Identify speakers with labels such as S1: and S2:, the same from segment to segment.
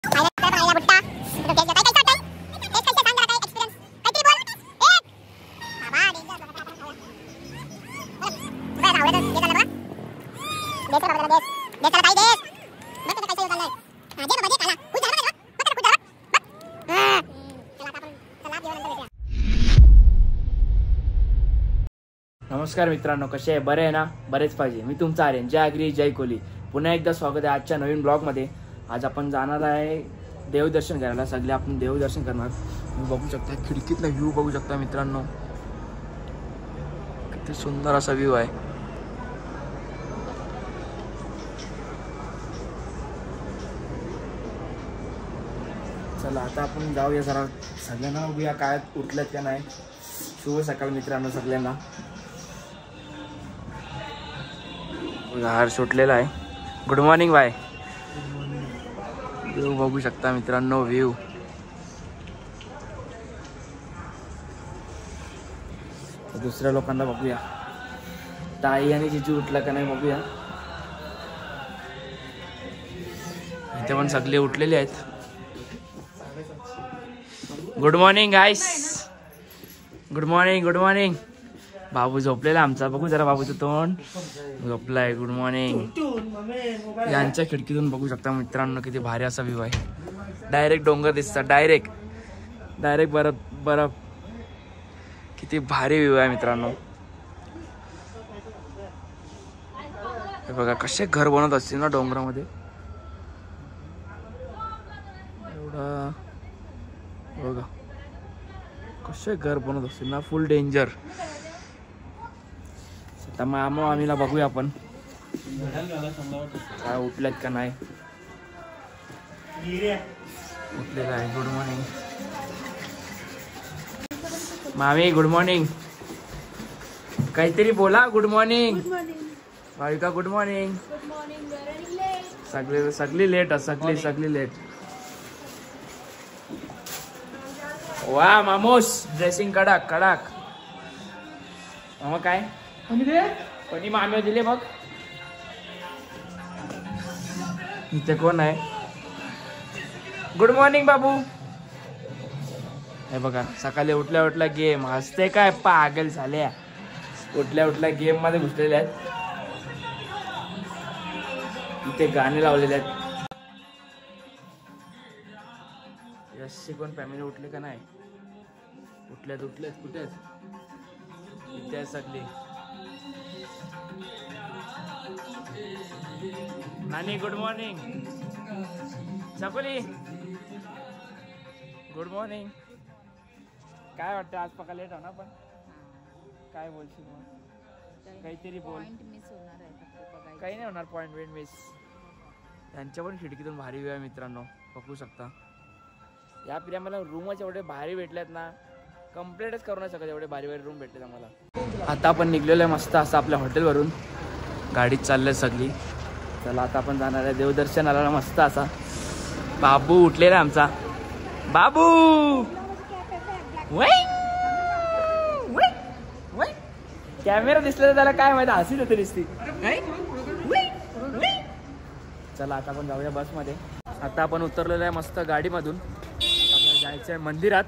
S1: नमस्कार मित्रांनो, कसे आहे? बरे आहे ना? बरेच पाहिजे. मी तुमचा आर्यन. जय आगरी जय कोली. पुन्हा एकदा स्वागत आहे आजच्या नवीन ब्लॉगमध्ये. आज आपण जाणार आहे देवदर्शन करायला. सगळे आपण देवदर्शन करणार. तुम्ही बघू शकता, खिडकीतला व्ह्यू बघू शकता मित्रांनो. किती सुंदर असा व्ह्यू आहे. चला आता आपण जाऊया जरा. सगळ्यांना बघूया काय उठलेत का नाही. शुभ सकाळ मित्रांनो सगळ्यांना. हार सुटलेला आहे. Good morning bye. व्ह्यू बघू शकता मित्रांनो. व्ह्यू दुसऱ्या लोकांना बघूया. ताई आणि जिजू उठला का नाही बघूया. इथे पण सगळे उठलेले आहेत. Good morning guys. Good morning. Good morning. बाबू झोपलेला आमचा. बघू जरा बाबूचं तोंड. झोपलाय. Good morning. यांच्या खिडकीतून बघू शकता मित्रांनो किती भारी असा व्ह्यू आहे. डायरेक्ट डोंगर दिसतात. डायरेक्ट बरफ. किती भारी व्ह्यू आहे मित्रांनो. हे बघा कसे घर बनवत असतील ना डोंगरामध्ये. एवढा बघा कसे घर बनवत असतील ना. फुल डेंजर. आता मामा आम्हीला बघूया आपण काय उठल्यात का नाही. उठलेला आहे. गुड मॉर्निंग मामी. Good morning. काहीतरी बोला. Good morning. Bhavika good morning. सगळी लेट. सगळी लेट. वा मामोस ड्रेसिंग कडक. मामा काय कोणी मामी दिले बघ. इथे कोण आहे? गुड मॉर्निंग बाबू. हे बघा सकाळी उठल्या गेम. हसते काय पागल झाल्या. उठल्या गेम मध्ये घुसलेले आहेत. इथे गाणे लावलेले आहेत. यशची कोण फॅमिली उठले का नाही? उठल्यात कुठे इथे सगळी. नानी गुड मॉर्निंग. चकोली गुड मॉर्निंग. काय वाटतं आज पका लेट होणार पण काय बोलशील मग? काहीतरी बोल. काही नाही होणार. Point miss. त्यांच्या पण खिडकीतून भारी व्ह्यू आहे मित्रांनो. बघू शकता. या पिढ्या मला रूमच एवढे भारी भेटलेत ना. कम्प्लीटच करू नाही शकत एवढे भारी रूम भेटलेत आम्हाला. आता आपण निघलेलो आहे मस्त असं आपल्या हॉटेलवरून. गाडीत चाललंय सगळी. चला आता आपण जाणार आहे देवदर्शनाला मस्त असा. बाबू उठलेला आमचा. बाबू कॅमेरा दिसला तर त्याला काय माहिती हसीच होते दिसती. चला आता आपण जाऊया बसमध्ये. आता आपण उतरलेलो आहे मस्त गाडीमधून. आपल्याला जायचं आहे मंदिरात.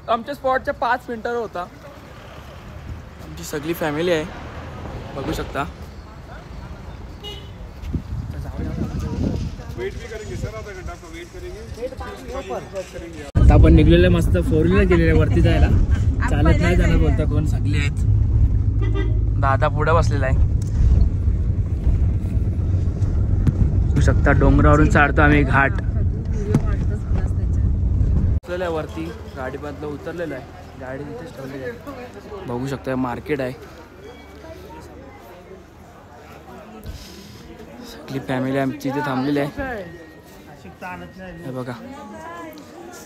S1: आमच्या स्पॉटच्या 5 मिनिटावर होता. आमची सगळी फॅमिली आहे बघू शकता. आता आपण निघलेले मस्त 4 व्हीलर गेलेले वरती जायला. चालत नाही जाणार बोलता कोण. सगळे आहेत. दादा पुढे बसलेला आहे. बघू शकता डोंगरावरून चढतो आम्ही घाट. वरती गाडीमधलं उतरलेलं आहे. गाडी तिथेच ठेवलेली आहे. बघू शकता मार्केट आहे. सगळी फॅमिली आमची इथे थांबलेली आहे. हे बघा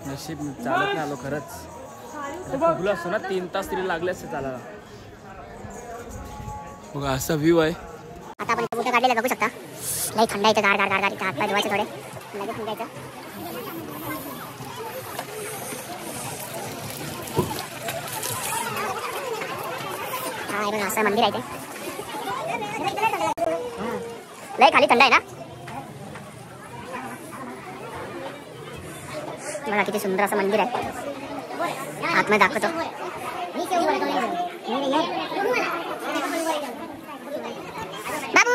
S1: नशीब चालत नाही आलो खरंच. फुगलो असतो ना 3 तास तरी लागले असते चालायला. बघा असा व्ह्यू आहे.
S2: आता आपण कुठे काढलेलं बघू शकता. लई थंड आहे. गार हात पाय धुवायचे थोडे. लगेच निघायचं. असं मंदिर आहे ते. लई खाली थंड आहे ना. बघा किती सुंदर असं मंदिर आहे. आतमध्ये दाखवतो. बाबू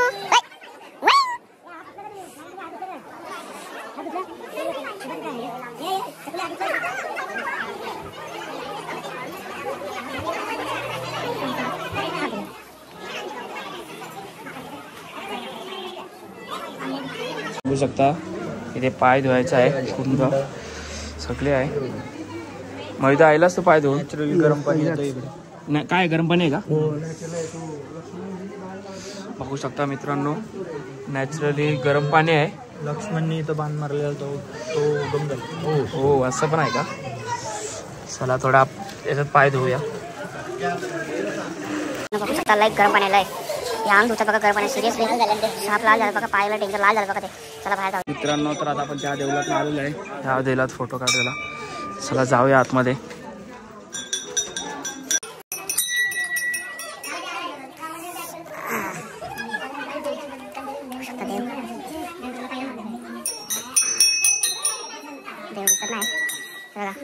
S1: बघू शकता इथे पाय धुवायचा आहे. कुंड सगळे आहे. मैदा आयलाच तो पाय धुवून
S3: गरम पाणी येतं इकडे.
S1: नाही काय गरम पाणी आहे का? बघू शकता मित्रांनो नॅचरली गरम पाणी आहे.
S3: लक्ष्मणनी इथं बांध मारलेला तो उगम झाला.
S1: हो असं पण आहे का? चला थोडा याच्यात पाय धुवूया.
S2: बघू शकता लाईक गरम पाण्याला आहे. अंग धुता बघा गरम पाणी. सिरियसली साप लाल झाला बघा. पायाला डेंजर लाल झाला बघा ते. चला बाहेर जाऊ.
S1: मित्रांनो तर आता आपण त्या देवळात आलेलो आहे. त्या देवळात फोटो काढायला. चला जाऊया आतमध्ये.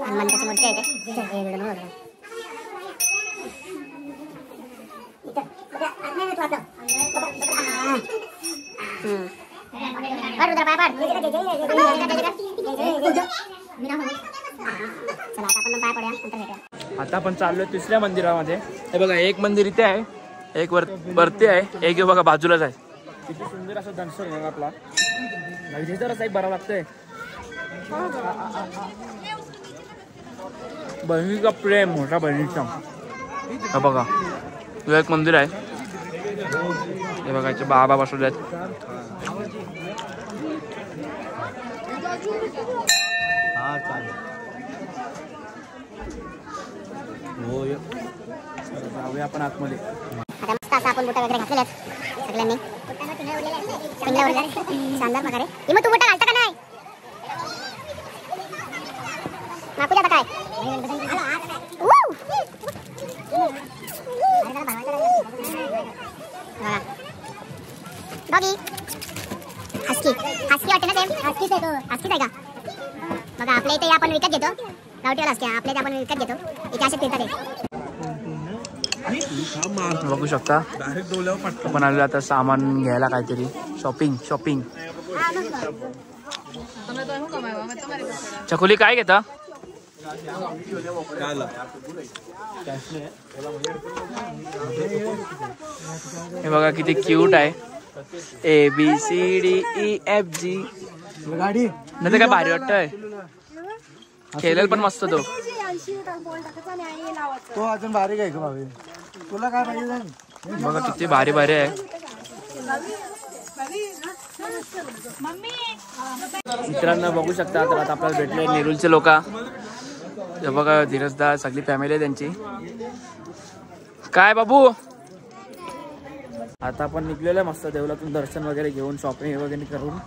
S2: हनुमानची मूर्ती आहे
S1: आता आपण चाललोय तिसऱ्या मंदिरामध्ये. हे बघा एक मंदिर इथे आहे, एक वरती आहे, एक बघा बाजूलाच आहे. किती सुंदर असं दर्शन आहे आपला. इथेच एक बरा लागतंय. बहिणीचा प्रेम मोठा बहिणीचा. हा बघा हे एक मंदिर आहे. हे बघा इथे बाबा बसवले आहेत.
S3: हा चालेल. हो
S1: जाऊया आपण आतमध्ये.
S2: आता मस्त असं आपण बुटा वगैरे घातलेले आहेत सगळ्यांनी. शानदार प्रकारे. मग तू बुटा घालता का नाही? नाकू जाता काय? डॉगी हस्की हस्की वाटते ना ते. हस्कीच आहे तो. हस्कीच आहे का? बघा आपल्या इथे आपण विकत घेतो. गावठीवाला हस्की आपल्या इथे आपण विकत घेतो. इथे असे फिरतात ते.
S1: बघू शकता आपण आलेलो आता सामान घ्यायला काहीतरी. शॉपिंग. चकोली काय घेता? हे बघा किती क्यूट आहे. ABCDEFG
S3: गाडी
S1: नाही तर काय भारी वाटतंय. खेळेल पण मस्त तो.
S3: तो अजून बारीक आहे का भावी? तुला काय पाहिजे?
S1: बघा किती भारी आहे. मित्रांनो बघू शकता तर आता आपल्याला भेटले नेरूलचे लोक. हे बघा धीरजदा सगळी फॅमिली आहे त्यांची. काय बाबू आता आपण निघलेलो आहे मस्त देवळातून दर्शन वगैरे घेऊन शॉपिंग वगैरे करून.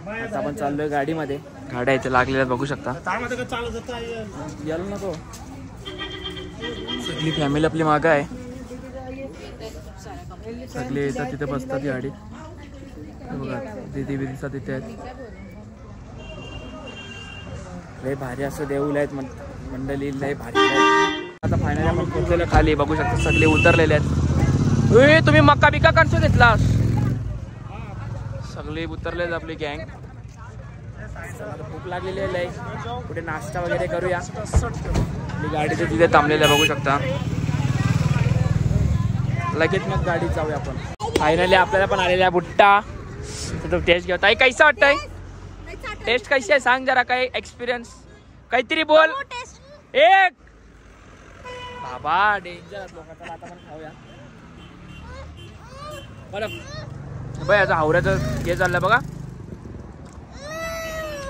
S1: आता आपण चाललोय गाडीमध्ये. गाड्या इथे लागलेल्या बघू शकता. यायला नको. सगळी फॅमिली आपली मागं आहे. सगळे येतात तिथे बसतात गाडी. बघा दीदी बिदीचा तिथे आहेत. लय भारी असं देऊळ आहेत मंडळी. लय भारी. आता फायनली आपण पोहोचलेलो खाली. बघू शकता सगळे उतरलेले आहेत. तुम्ही मक्का बिका कणसं घेतला? सगळे उतरलेत आपली गँग. भूक लागलेली आहे. कुठे नाश्ता वगैरे करूया. गाडीचे तिथे थांबलेले बघू शकता. लगेच मग गाडीत जाऊया आपण. फायनली आपल्याला पण आलेला बुट्टा. तो टेस्ट घेऊ. ताई कैसा वाटतंय? टेस्ट कशी आहे सांग जरा. काय एक्सपिरियन्स काहीतरी बोल. एक बाबा डेंजर लोकांचा. आता पण खाऊया बरं. बाई आता हावऱ्याचं हे चाललं बघा.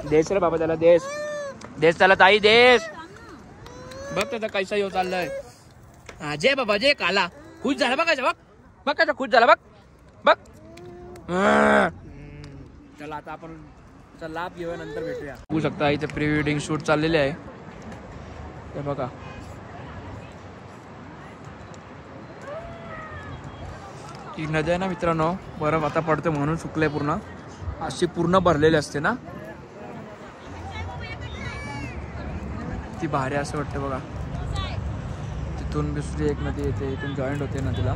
S1: देश रे बाबा त्याला. देश त्याला ताई देश. बघ त्याचा कैसा येऊ चाललाय. जे बाबा जे काला खुश झाला बघा. बघ कसा खुश झाला. बघ चला आता आपण लाभ घेऊया नंतर भेटूया. बघू शकता इथे प्री वेडिंग शूट चाललेले आहे. हे बघा ही नदी आहे ना मित्रांनो. बरफ आता पडते म्हणून सुकले पूर्ण. अशी पूर्ण भरलेली असते ना. किती भारी असं वाटतं बघा. तिथून दुसरी एक नदी येते, इथून जॉईंट होते नदीला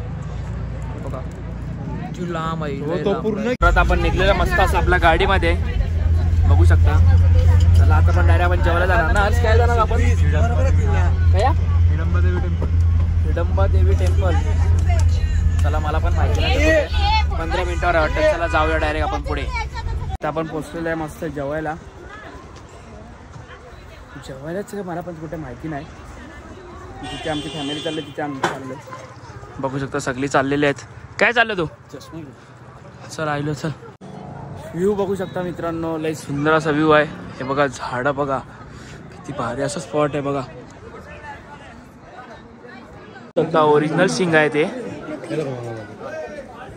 S1: बघा. किती लांब आहे. परत आपण निघलेला मस्त असं आपल्या गाडीमध्ये बघू शकता. चला आता पण डायरेक्ट आपण जेवायला जाणार ना. आज काय जाणार आपण? काय? हिडंबा देवी टेम्पल. चला मला पण माहिती नाही, 15 मिनिटावर वाटतं. चला जाऊया डायरेक्ट आपण पुढे. आता आपण पोचलेलं आहे मस्त जेवायला. जेवायलाच मला पण कुठे माहिती नाही. जिथे आमची फॅमिली चालली तिथे आम्ही चाललो. बघू शकता सगळी चाललेली आहेत. काय चाललं तू? चल आलो. चल व्ह्यू बघू शकता मित्रांनो, लय सुंदर असा व्ह्यू आहे. हे बघा झाडं बघा, किती भारी असं स्पॉट आहे बघा. ओरिजिनल शिंग आहे ते,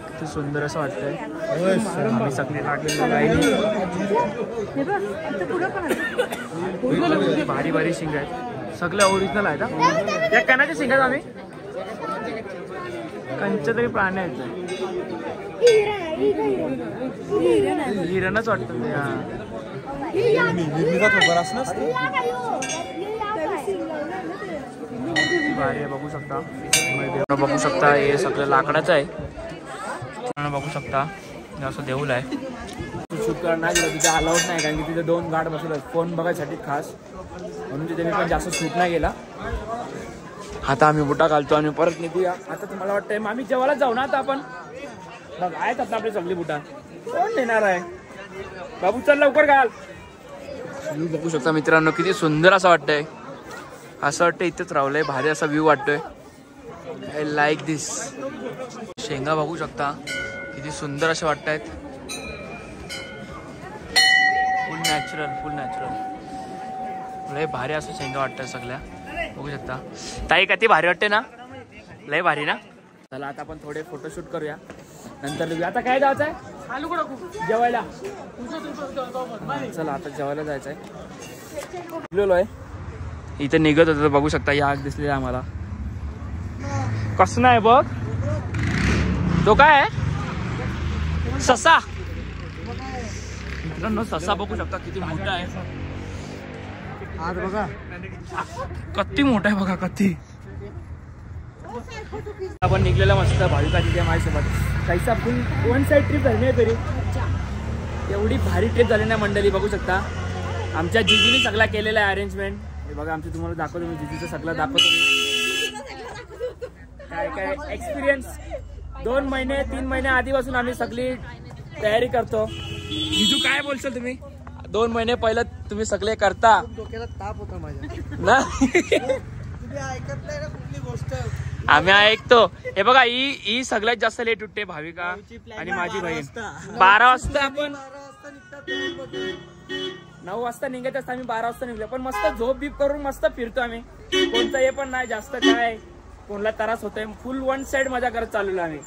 S1: किती सुंदर असं वाटतंय. आम्ही सगळे लागलेलं भारी भारी शिंग आहेत, सगळे ओरिजिनल आहेत. या कणाचे शिंग आहेत. आम्ही कंच्या तरी प्राणी आहेत. हिरणच वाटतं ते. भारी आहे बघू शकता. बघू शकता हे सगळं लाकडाचं आहे. बघू शकता असं देऊळ आहे. शूट नाही गेलं तिथे, अलाउड नाही, कारण की तिथे 2 गार्ड बसले फोन बघायसाठी खास, म्हणून तिथे मी पण जास्त शूट नाही गेला. आता आम्ही बुटा घालतो आणि परत निघूया. आता तुम्हाला वाटतंय मग आम्ही जेवायला जाऊ ना. आता आपण बघ आहेत आता आपली सगळी बुटा, कोण नेणार आहे? बाबू चल लवकर घाल. बघू शकता मित्रांनो किती सुंदर असं वाटतंय. असं वाटतं इथेच रावलंय, भारी असा व्ह्यू वाटतोय. आय लाईक दिस. शेंगा बघू शकता किती सुंदर असे वाटत आहेत. फुल नॅचरल लय भारी असं शेंगा वाटतात सगळ्या. बघू शकता ताई किती भारी वाटते ना, लय भारी ना. चला आता आपण थोडे फोटोशूट करूया, नंतर आता काय जायचं आहे जेवायला. चला आता जेवायला जायचं आहे. निघलेलो आहे, इथे निघत होतं बघू शकता. या आग दिसली आम्हाला. कसं नाही बघ तो काय आहे? ससा. मित्रांनो ससा बघू शकता किती मोठा आहे. आज बघा किती मोठा आहे बघा किती. आपण निघलेला मस्त भाविकाची माझ्यासोबत. कैसा फुल 1 साइड ट्रिप झाली नाही तरी एवढी भारी ट्रिप झाली ना मंडळी. बघू शकता आमच्या जीजूने सगळा केलेला आहे अरेंजमेंट. हे बघा आमची तुम्हाला दाखवतो मी, जीजूचं सगळं दाखवतो मी. काय काय एक्सपिरियन्स 2 महिने 3 महिने आधीपासून आम्ही सगळी तयारी करतो. जीजू काय बोलशाल तुम्ही? 2 महिने पहिलं तुम्ही सगळे करता. डोक्याला ताप होता माझ्या ना. तुम्ही ऐकत नाही ना कुठली गोष्ट. आम्ही ऐकतो. हे बघा ही सगळ्यात जास्त लेट उठते भाविका आणि माझी बहीण. 12 वाजता आपण 9 वाजता निघायचं असतं, आम्ही 12 वाजता निघलो. पण मस्त झोप बीप करून मस्त फिरतो आम्ही. कोणतं हे पण नाही जास्त काय कोणाला त्रास होतोय. फुल 1 साइड मजा करत चाललेलो आम्ही.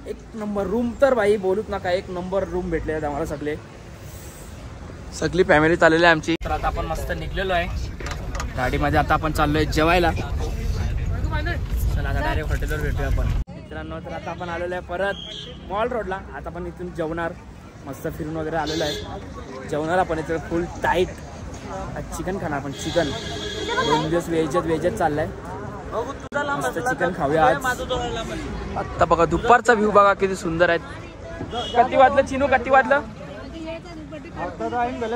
S1: एक नंबर रूम तर भाई बोलूच नका, एक नंबर रूम भेटले आहेत आम्हाला. सगळी फॅमिली चाललेली आहे आमची. तर आता आपण मस्त निघलेलो आहे गाडीमध्ये. आता आपण चाललोय जेवायला. चला आता डायरेक्ट हॉटेलवर भेटूया आपण मित्रांनो. तर आता आपण आलेलो आहे परत मॉल रोडला. आता आपण इथून जेवणार, मस्त फिरून वगैरे आलेलो आहे. जेवणार आपण इथे फुल टाईट. आज चिकन खाणार आपण. चिकन 2 दिवस व्हेजच चाललंय. मस्त चिकन खाऊया आज. आता बघा दुपारचा व्ह्यू बघा किती सुंदर आहेत. किती वाजलं चिनू? किती वाजलं?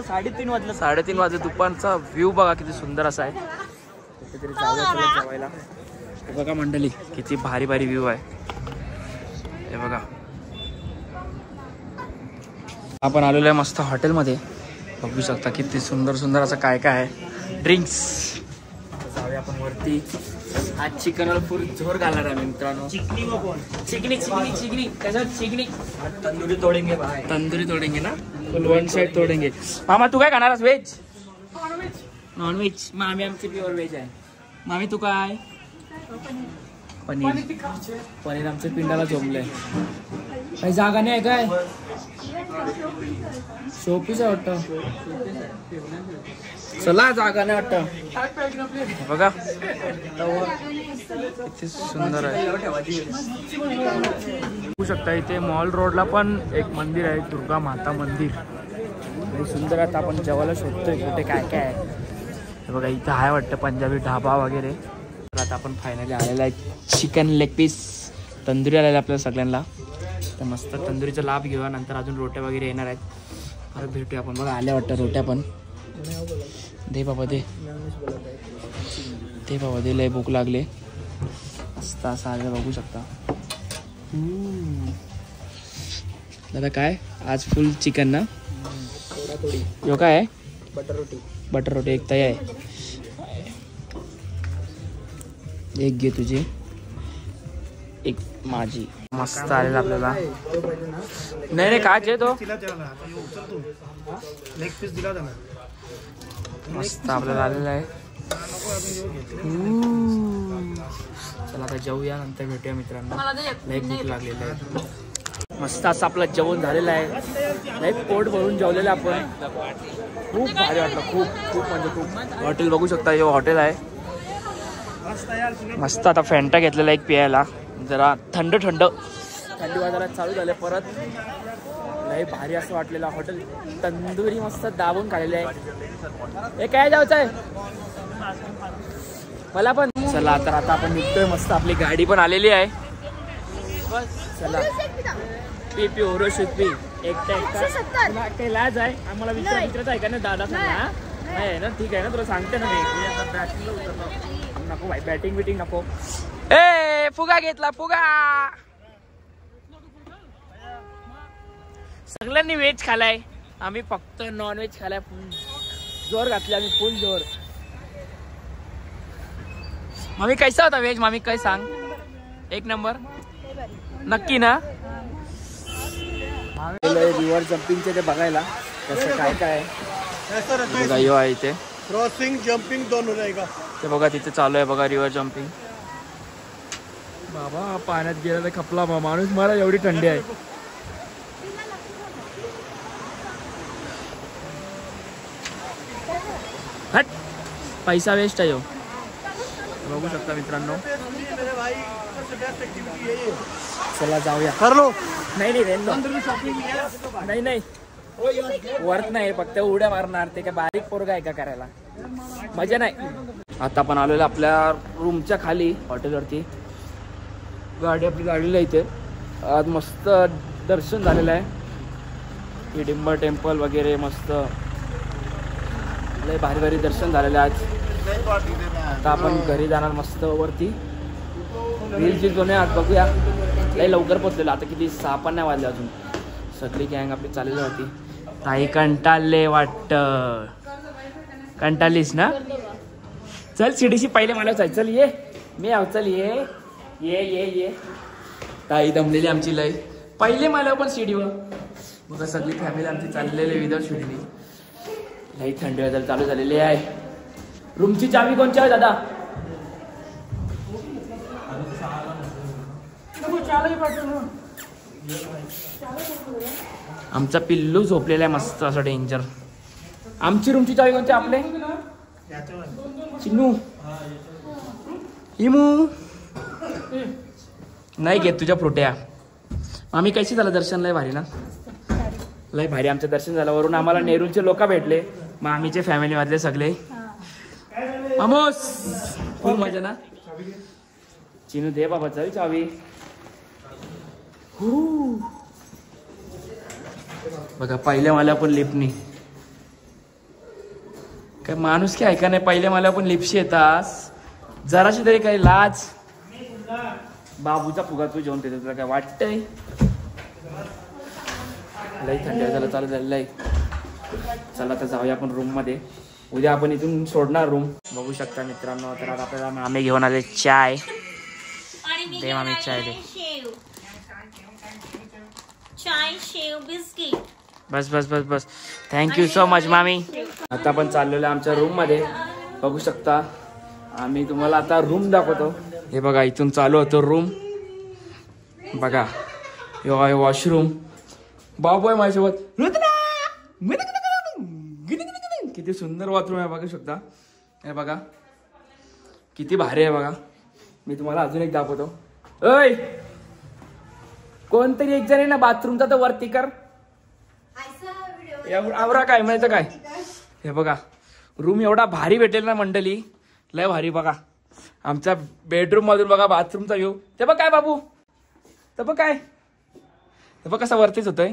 S1: 3:30 वाजलं. 3:30 वाजले. दुपारचा व्ह्यू बघा किती सुंदर असा आहे. कुठेतरी जाऊया जेवायला. हे बघा मंडळी किती भारी भारी व्ह्यू आहे. हे बघा आपण आलेलो आहे मस्त हॉटेलमध्ये. बघू शकता किती सुंदर असं काय काय आहे. ड्रिंक्स. जाऊया आपण वरती. आज चिकनवर फुल जोर घालणार आहे मित्रांनो. चिकनी कशात चिकनी? तंदुरी तोडेंगे ना. फुल 1 साइड तोडेंगे. मामा तू काय खाणार? Veg non veg? मामी आमची प्युअर व्हेज आहे. मामी तू काय? पनीर आमच्या पिंडाला जमलंय. काही जागा नाही काय? शोपीस आहे वाटतं. चला जागा नाही वाटतं. बघा किती सुंदर आहे. बघू शकता इथे मॉल रोडला पण एक मंदिर आहे, दुर्गा माता मंदिर. सुंदर. आता आपण जेवायला शोधतोय कुठे काय काय आहे. हे बघा इथं आहे वाटतं पंजाबी ढाबा वगैरे. तर आता आपण फायनली आलेला आहे चिकन लेग पीस तंदुरी आलेला आपल्याला सगळ्यांना. तर मस्त तंदुरीचा लाभ घेऊया, नंतर अजून रोट्या वगैरे येणार आहेत. परत भेटूया आपण. बघा आल्या वाटतं रोट्या पण. दे बाबा दे बाबा दे, लय भूक लागले. मस्त असं आलं बघू शकता. दादा काय आज फुल चिकन ना. यो काय आहे बटर रोटी एक तयार आहे. एक घे तुझी एक माझी. मस्त आलेला आपल्याला. नाही नाही काय आहे तो मस्त आपल्याला आलेला आहे. चला आता जेवूया, नंतर भेटूया मित्रांनो. लई भूक लागलेलं आहे. मस्त असं आपलं जेवण झालेलं आहे. लई पोट भरून जेवलेलं आपण. खूप भारी वाटलं. खूप म्हणजे खूप. हॉटेल बघू शकता, हे हॉटेल आहे मस्त. आता फॅन्टा घेतलेला एक पियायला, जरा थंड थंडी वाजायला चालू झाले परत. लई भारी असं वाटलेलं हॉटेल. तंदुरी मस्त दाबून खाल्लेली आहे. हे काय जायचं आहे मला पण. चला तर आता आपण निघतोय. मस्त आपली गाडी पण आलेली आहे. चला पी पी ओरोशीत पी. एकटा काही लाज आहे आम्हाला विचारायचं आहे का नाही दादा सांगा. नाही ना ठीक आहे ना, तुला सांगते ना मी. नको भाई बॅटिंग बिटिंग नको. ए फुगा घेतला फुगा. सगळ्यांनी व्हेज खालाय, आम्ही फक्त नॉन व्हेज खालाय. जोर घातले आम्ही फुल जोर. मामी कैसा होता व्हेज. मामी काय सांग. एक नंबर नक्की ना. रिव्हर जम्पिंगचे ते बघायला कसं काय काय बघा. यो आहे इथे
S4: क्रॉसिंग जंपिंग दोन रहेगा
S1: ते बघा. तिथे चालू आहे बघा रिव्हर जम्पिंग. बाबा पाण्यात गेला तर खपला माणूस. मला एवढी थंडी आहे. हट पैसा वेस्ट आहे. बघू शकता मित्रांनो. चला जाऊया.
S4: हरलो
S1: नाही नाही वर्क नाही, फक्त उड्या मारणार. ते काय बारीक पोरगा आहे का करायला. मजा नाही. आता आपण आलेलो आपल्या रूमच्या खाली हॉटेलवरती. गाडी आपली गाडीला इथे. आज मस्त दर्शन झालेलं आहे. हिडिंबा टेम्पल वगैरे मस्त लय भारी भारी दर्शन झालेलं आहे आज. आता आपण घरी जाणार मस्त वरती. रील दोन आज बघूया. लय लवकर पोचलेलो. आता किती 6 पण नाही वाजले अजून. सगळी गँग आपली चाललेली होती. ताई कंटाळले वाटत. कंटाळलीस ना. चल शिडीशी पहिले मला जाय. चल ये मी आव. चल ये ये ये ये. ताई दमलेली आमची लय. पहिले मला पण शिडीवर बघा. सगळी फॅमिली आमची चाललेली विदाउट शिडीनी. लई थंडी वाजायला चालू झालेली आहे. रूमची चावी कोणची आहे दादा. आमचा पिल्लू झोपलेला आहे मस्त असं डेंजर. आमची रूमची चावी कोणती आपले चिन्नू इमू नाही घेत तुझ्या फ्रुट्या. आम्ही कशी झालं दर्शन. लय भारी ना. लय भारी आमचं दर्शन झालं. वरून आम्हाला नेरूळचे लोक भेटले. मामीचे फॅमिली मधले सगळे. मामोस फुल मजा ना. चिनू दे बाबा चावी चावी. बघा पहिले मला पण लिफ्टनी काय माणूस की ऐका नाही. पहिले मला पण लिफ्टशी येतास जराशी तरी काही लाज. बाबूचा फुगा तू जेवण देतो तुला काय वाटतंय. लई थंडी झालं चालू झालेलं आहे. चला तर जाऊया आपण रूम मध्ये. उद्या आपण इथून सोडणार रूम. बघू शकता मित्रांनो. तर आता आपल्याला मामी घेऊन आले चाय. दे मामी चाय दे.
S5: चाय शेव बिस्किट.
S1: बस बस बस बस. थँक्यू सो मच मामी. आता आपण चाललेलो आमच्या रूम मध्ये. बघू शकता. आम्ही तुम्हाला आता रूम दाखवतो. हे बघा इथून चालू होतो रूम. बघा हे वॉशरूम. बाबू आहे माझ्यासोबत. किती सुंदर बाथरूम आहे बघू शकता. हे बघा किती भारी आहे बघा. मी तुम्हाला अजून एक दाखवतो. ओय कोणतरी एक जण आहे ना बाथरूमचा तर वरती कर. आवरा काय माहिती काय. हे बघा रूम एवढा भारी भेटेल ना मंडळी, लय भारी. बघा आमच्या बेडरूम मधून बघा बाथरूमचा व्ह्यू. ते बघ काय बाबू, ते बघ काय, हे बघ कसा वरतीच होतोय.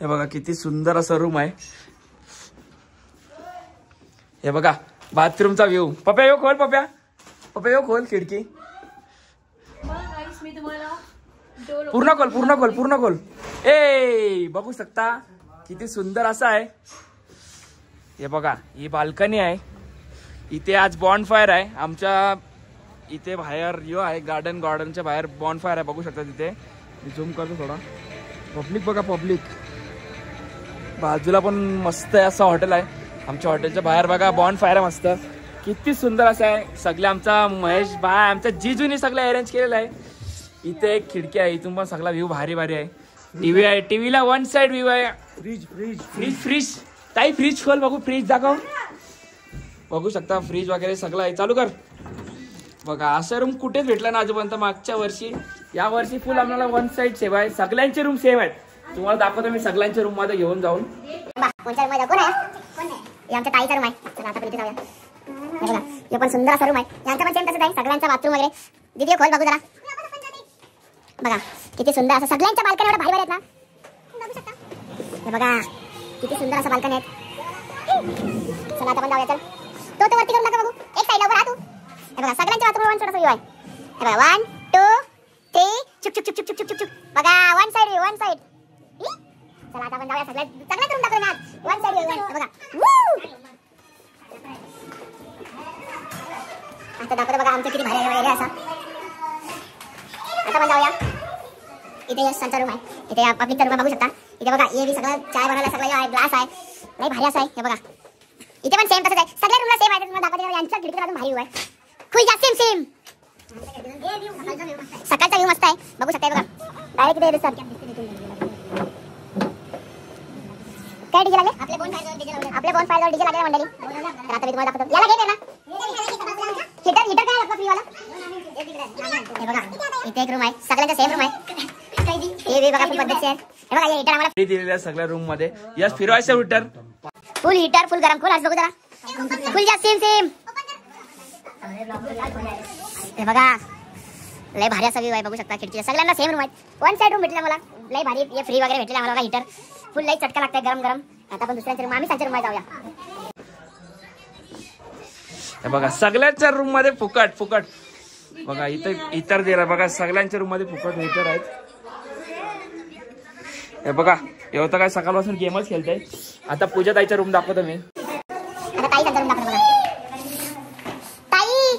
S1: हे बघा किती सुंदर असा रूम आहे. हे बघा बाथरूमचा व्ह्यू. पप्या येऊ खोल, पप्या पप्या येऊ खोल खिडकी. पूर्ण खोल पूर्ण खोल पूर्ण खोल. ए बघू शकता किती सुंदर असं आहे. हे बघा ही बाल्कनी आहे. इथे आज बॉनफायर आहे आमच्या इथे बाहेर. यो आहे गार्डनच्या बाहेर बॉनफायर आहे, बघू शकता तिथे. मी झूम करतो थोडा. पब्लिक बघा, पब्लिक. बाजूला पण मस्त आहे असं हॉटेल आहे. आमच्या हॉटेलच्या बाहेर बघा बॉनफायर आहे मस्त. किती सुंदर असं आहे. सगळे आमचा महेश भाई आमच्या जिजूनी सगळं अरेंज केलेलं आहे. इथे एक खिडकी आहे, इथून पण सगळा व्ह्यू भारी भारी आहे. टीव्ही आहे, टीव्हीला वन साइड व्ह्यू आहे. फ्रीज फ्रीज फ्रीज फ्रीज ताई फ्रीज खोल बघू, फ्रीज दाखव. बघू शकता फ्रीज वगैरे सगळं आहे. चालू कर. बघा असं रूम कुठेच भेटला ना आजोपर्यंत मागच्या वर्षी. या वर्षी फुल आम्हाला वन साइड सेम आहे. सगळ्यांचे रूम सेम आहेत. तुम्हाला दाखवतो मी सगळ्यांच्या रूम मध्ये घेऊन जाऊन.
S2: कोणत्या रूम आहे? आमच्या ताईचा रूम आहे. चला आता इथे जाऊया. बघा हे पण सुंदर असा रूम आहे. यांचा पण सेम तसंच आहे. सगळ्यांचा बाथरूम वगैरे. दीदी खोल बघू जरा. बघा किती सुंदर असं सगळ्यांच्या बाल्कनी एवढ्या भारी भारी आहेत ना, बघू शकता. हे बघा किती सुंदर असं बाल्कनी आहेत. चला आता पण जाऊया. चल तो वरती करून दाखव बघू. एक साईडला उभा राहा तू. हे बघा सगळ्यांच्या बाथरूम वन छोटासा व्ह्यू आहे. हे बघा 1 2 3 चुक चुक चुक चुक चुक चुक. बघा one side view, one side. चला आता आपण जाऊया. सगळ्यात रूम दाखवूया आज. वन साइड व्ह्यू बघा. आता दाखवतो बघा आमचं किती भारी एरिया असा. आता पण जाऊया. इथे यशांचा रूम आहे. इथे पब्लिकचा रूम बघू शकता. इथे बघा हे सगळं चाय बनवायला सगळं आहे, ग्लास आहे, लई भारी असं आहे. हे बघा इथे पण सेम तसंच आहे. सगळ्या रूमला सेम आहे. तुम्हाला दाखवते यांच्या खिडकीला अजून भारी व्ह्यू आहे. फुल जास्त सेम सेम. सकाळचा व्ह्यू मस्त आहे, बघू शकता. बघा डायरेक्ट इथे दिसतात. काय डीजे लागले? आपले बोन फायर डीजे लागले मंडळी. तर आता मी तुम्हाला दाखवतो. याला घे ना हिटर. हिटर काय लागतं फ्रीवाला? हे बघा इथे एक रूम आहे. सगळ्यांचा सेम रूम आहे. हे बघा फुल पद्धतशीर. हे बघा हे हिटर आम्हाला
S1: दिलेल्या सगळ्या रूम मध्ये. यस फिरवायचं हिटर.
S2: फुल हिटर, फुल गरम, फुल आज बघू जरा. फुल जास्त सेम सेम. हे बघा लय भारी असा व्ह्यू आहे, बघू शकता. खिडकीला सगळ्यांना सेम रूम आहेत. वन साइड रूम भेटले मला लय भारी. हे फ्री वगैरे भेटले आम्हाला. हिटर फुल लय चटका लागतंय गरम गरम. आता आपण दुसऱ्यांच्या रूम, आम्ही त्यांच्या रूम मध्ये जाऊया.
S1: हे बघा सगळ्यांच्या रूम मध्ये फुकट फुकट. बघा इथे इतर दिला बघा सगळ्यांच्या रूम मध्ये फुकट हिटर आहेत. हे बघा एवढं काय सकाळपासून गेमच खेळताय. आता पूजा ताईचा रूम दाखवतो मी.
S2: आता ताई त्यांचा रूम दाखवतो बघा. ताई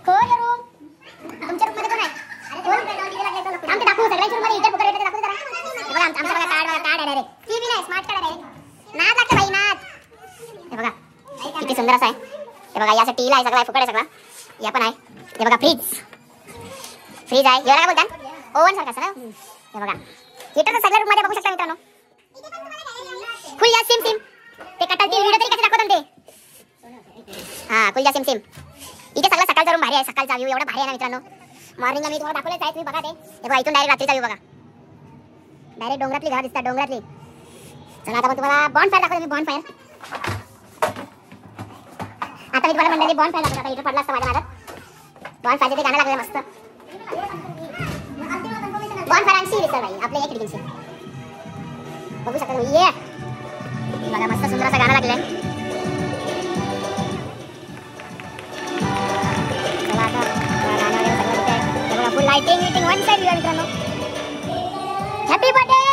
S2: खोल रूम. तुमच्या रूम मध्ये कोण आहे? आमच्या दाखवू सगळ्यांच्या रूम मध्ये हिटर फुकट भेटते दाखवतो जरा. हे बघा आमचा बघा कार्ड आहे डायरेक्ट. टीव्ही नाही, स्मार्ट कार्ड आहे. नाद लागतं बाई नाद. हे बघा किती सुंदर असं आहे. हे बघा यासाठी टीव्ही आहे, सगळं फुकट आहे सगळं. या पण आहे. हे बघा फ्रीज आहे. याला काय बोलतात? ओव्हन सारखा सर. हे बघा हिटर तर सगळ्या रूम मध्ये बघू शकता मित्रांनो. फुल या सेम सेम. ते कटल ते व्हिडिओ तरी कसे दाखवतात ते. हा फुल या सेम सेम. इथे सगळं सकाळचा रूम भारी आहे. सकाळचा व्ह्यू एवढा भारी आहे ना मित्रांनो. मॉर्निंगला मी तुम्हाला दाखवलेच आहे, तुम्ही बघा ते. हे बघा इथून डायरेक्ट रात्रीचा व्ह्यू बघा. डायरेक्ट डोंगरातली घरं दिसतात, डोंगरातली. चला आता पण तुम्हाला बॉनफायर दाखवतो मी. बॉनफायर आता मी तुम्हाला मंडळी बॉनफायर दाखवतो. आता इथं पडला असतं माझ्या नादात. बॉनफायरचे ते गाणं लागलं मस्त. बॉनफायर आणि सी दिसतात बाई आपल्या या खिडकीची. बघू शकता तुम्ही. ये बघा मस्त सुंदर असं गाणं लागलंय. चला आता गाणं वगैरे सगळं तिथे. हे बघा full lighting one side view मित्रांनो. Happy birthday.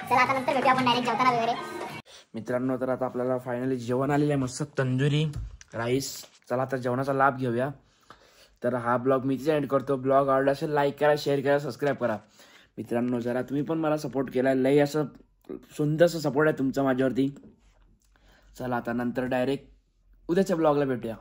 S2: चला आता नंतर भेटूया आपण डायरेक्ट जेवताना वगैरे
S1: मित्रांनो. तर आता आपल्याला फायनली जेवण आलेलं आहे मस्त तंदुरी राईस. चला आता जेवणाचा लाभ घेऊया. तर हा ब्लॉग मी एंड करतो. ब्लॉग आवडला असेल लाईक करा, शेअर करा, सबस्क्राईब करा मित्रांनो. जरा तुम्ही पण मला सपोर्ट केला. लई असं सुंदरसं सपोर्ट आहे तुमचा माझ्यावरती. चला आता नंतर डायरेक्ट उद्याच्या ब्लॉगला भेटूया.